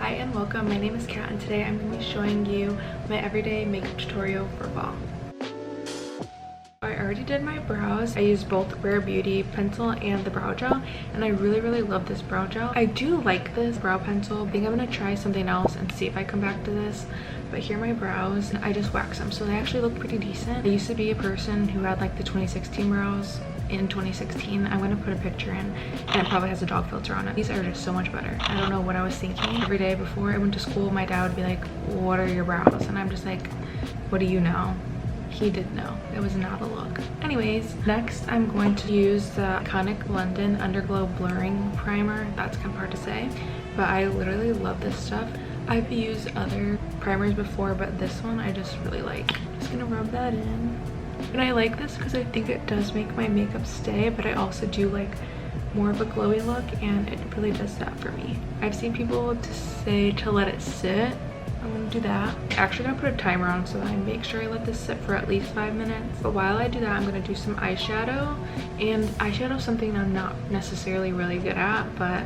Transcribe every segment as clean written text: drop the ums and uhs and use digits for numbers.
Hi and welcome, my name is Kat and today I'm going to be showing you my everyday makeup tutorial for fall. I already did my brows. I used both Rare Beauty pencil and the brow gel, and I really love this brow gel. I do like this brow pencil. I think I'm going to try something else and see if I come back to this. But here are my brows. I just waxed them, so they actually look pretty decent. I used to be a person who had like the 2016 brows. In 2016, I'm going to put a picture in, and it probably has a dog filter on it. These are just so much better. I don't know what I was thinking. Every day before I went to school, my dad would be like, what are your brows? And I'm just like, what do you know? He did know. It was not a look. Anyways, next I'm going to use the iconic London Underglow Blurring Primer. That's kind of hard to say, but I literally love this stuff. I've used other primers before, but this one I just really like. Just gonna rub that in. And I like this because I think it does make my makeup stay, but I also do like more of a glowy look, and it really does that for me. I've seen people say to let it sit. I'm gonna do that. I'm actually gonna put a timer on so that I make sure I let this sit for at least 5 minutes. But while I do that, I'm gonna do some eyeshadow. And eyeshadow is something I'm not necessarily really good at, but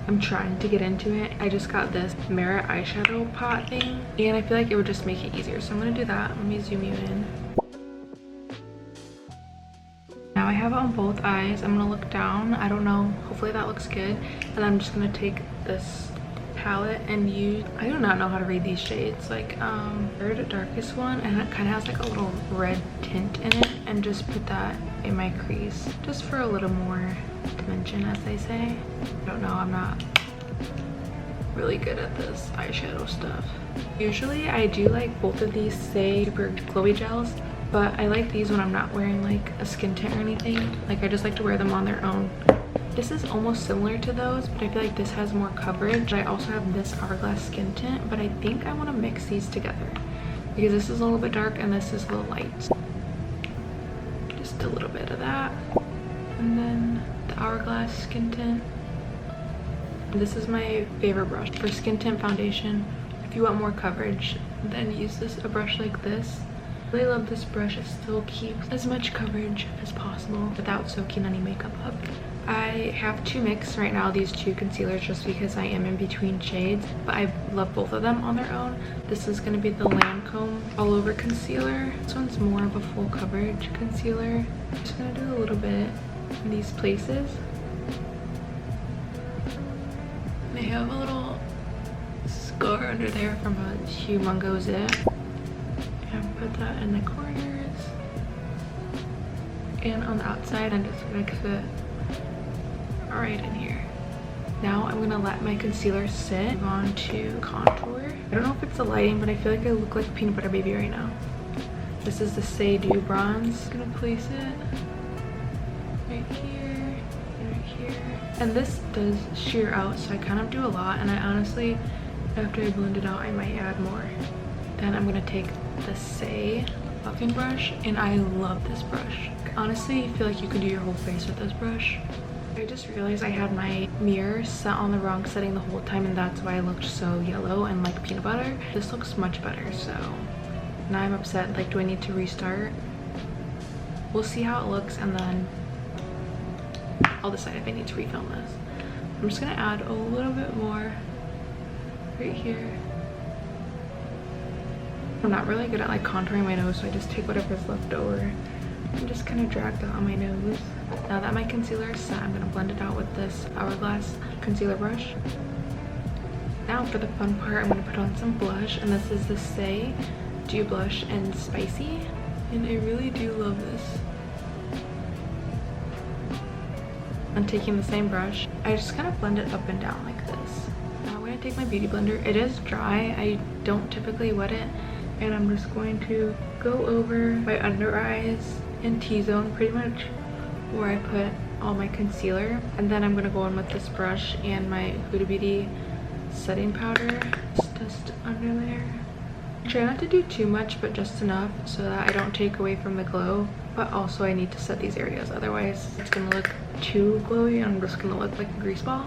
I'm trying to get into it. I just got this Merit eyeshadow pot thing, and I feel like it would just make it easier. So I'm gonna do that. Let me zoom you in. Now I have it on both eyes. I'm gonna look down. I don't know, hopefully that looks good. And I'm just gonna take this palette and use, I do not know how to read these shades, like third darkest one, and it kind of has like a little red tint in it, and just put that in my crease just for a little more dimension, as they say. I don't know, I'm not really good at this eyeshadow stuff. Usually I do like both of these Say Super Glowy Gels, but I like these when I'm not wearing like a skin tint or anything. Like I just like to wear them on their own. This is almost similar to those, but I feel like this has more coverage. I also have this Hourglass skin tint, but I think I want to mix these together because this is a little bit dark and this is a little light. Just a little bit of that. And then the Hourglass skin tint. This is my favorite brush for skin tint foundation. If you want more coverage, then use a brush like this. I really love this brush. It still keeps as much coverage as possible without soaking any makeup up. I have to mix right now these two concealers just because I am in between shades, but I love both of them on their own. This is going to be the Lancome All Over Concealer. This one's more of a full coverage concealer. I'm just going to do a little bit in these places. They have a little scar under there from a Humongo zip. And put that in the corners. And on the outside, and just mix it right in here. Now I'm gonna let my concealer sit. Move on to contour. I don't know if it's the lighting, but I feel like I look like a peanut butter baby right now. This is the Say Dew Bronze. I'm gonna place it right here and right here. And this does sheer out, so I kind of do a lot, and I honestly, after I blend it out, I might add more. Then I'm gonna take the Say buffing brush, and I love this brush. Honestly, I feel like you could do your whole face with this brush. I just realized I had my mirror set on the wrong setting the whole time, and that's why I looked so yellow and like peanut butter. This looks much better, so now I'm upset. Like, do I need to restart? We'll see how it looks, and then I'll decide if I need to refilm this. I'm just gonna add a little bit more right here. I'm not really good at like contouring my nose, so I just take whatever's left over and just kind of drag that on my nose. Now that my concealer is set, I'm going to blend it out with this Hourglass concealer brush. Now for the fun part, I'm going to put on some blush, and this is the Say Dew Blush in Spicy, and I really do love this. I'm taking the same brush. I just kind of blend it up and down like this. Now I'm going to take my beauty blender. It is dry. I don't typically wet it. And I'm just going to go over my under eyes and T-zone, pretty much where I put all my concealer. And then I'm going to go in with this brush and my Huda Beauty setting powder just under there. Try not to do too much, but just enough so that I don't take away from the glow. But also I need to set these areas, otherwise it's going to look too glowy and I'm just going to look like a grease ball.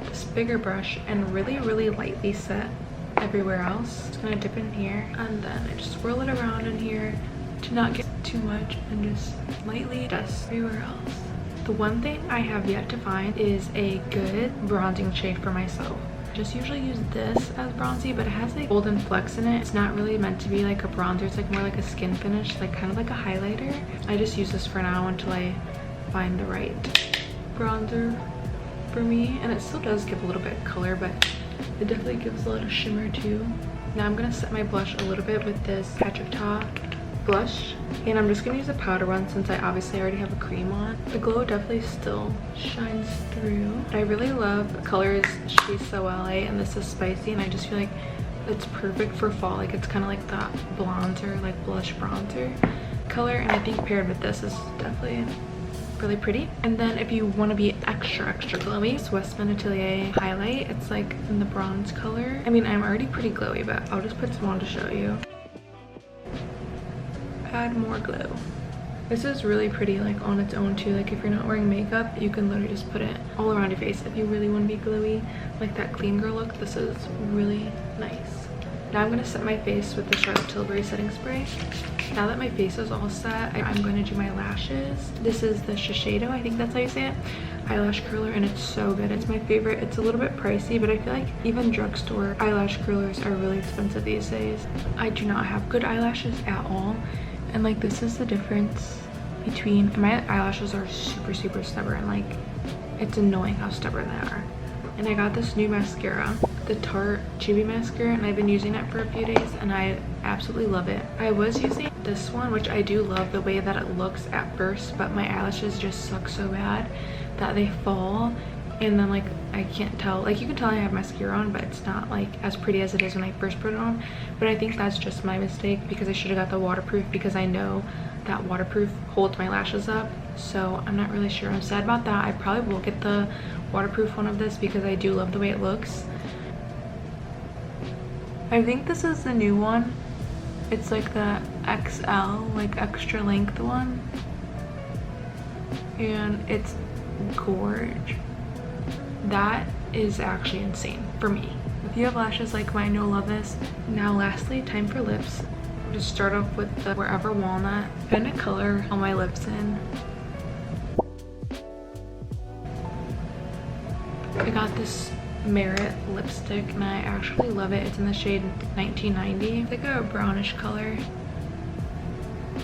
This bigger brush and really lightly set everywhere else. Just gonna dip in here, and then I just swirl it around in here to not get too much, and just lightly dust everywhere else. The one thing I have yet to find is a good bronzing shade for myself. Just usually use this as bronzy, but it has like golden flecks in it. It's not really meant to be like a bronzer. It's like more like a skin finish, like kind of like a highlighter. I just use this for now until I find the right bronzer for me. And it still does give a little bit of color, but it definitely gives a lot of shimmer too. Now I'm gonna set my blush a little bit with this Patrick Ta blush, and I'm just gonna use a powder one since I obviously already have a cream on. The glow definitely still shines through. I really love the colors She's So LA, and this is Spicy, and I just feel like it's perfect for fall. Like it's kind of like that bronzer, like blush bronzer color, and I think paired with this is definitely really pretty. And then if you want to be extra glowy, it's Westman Atelier highlight. It's like in the bronze color. I mean, I'm already pretty glowy, but I'll just put some on to show you. Add more glow. This is really pretty like on its own too. Like if you're not wearing makeup, you can literally just put it all around your face if you really want to be glowy, like that clean girl look. This is really nice. Now I'm gonna set my face with the Charlotte Tilbury setting spray. Now that my face is all set, I'm going to do my lashes. This is the Shiseido, I think that's how you say it, eyelash curler, and it's so good. It's my favorite. It's a little bit pricey, but I feel like even drugstore eyelash curlers are really expensive these days. I do not have good eyelashes at all, and like this is the difference between, my eyelashes are super stubborn. Like it's annoying how stubborn they are. And I got this new mascara, the Tarte Chubby mascara, and I've been using it for a few days and I absolutely love it. I was using this one, which I do love the way that it looks at first, but my eyelashes just suck so bad that they fall, and then like I can't tell, like you can tell I have mascara on, but it's not like as pretty as it is when I first put it on. But I think that's just my mistake, because I should have got the waterproof, because I know that waterproof holds my lashes up. So I'm not really sure. I'm sad about that. I probably will get the waterproof one of this because I do love the way it looks. I think this is the new one. It's like the XL, like extra length one, and it's gorge. That is actually insane for me. If you have lashes like mine, you'll love this. Now lastly, time for lips. Just start off with the Wherever Walnut. I'm gonna color all my lips in. I got this Merit lipstick and I actually love it. It's in the shade 1990. It's like a brownish color.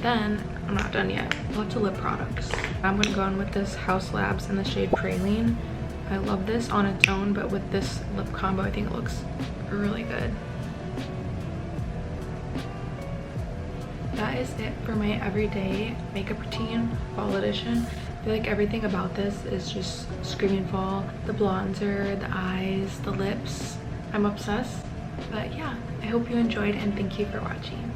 Then, I'm not done yet. Lots of lip products. I'm gonna go in with this Haus Labs in the shade Praline. I love this on its own, but with this lip combo, I think it looks really good. That is it for my everyday makeup routine, fall edition. I feel like everything about this is just screaming fall. The bronzer, the eyes, the lips. I'm obsessed. But yeah, I hope you enjoyed and thank you for watching.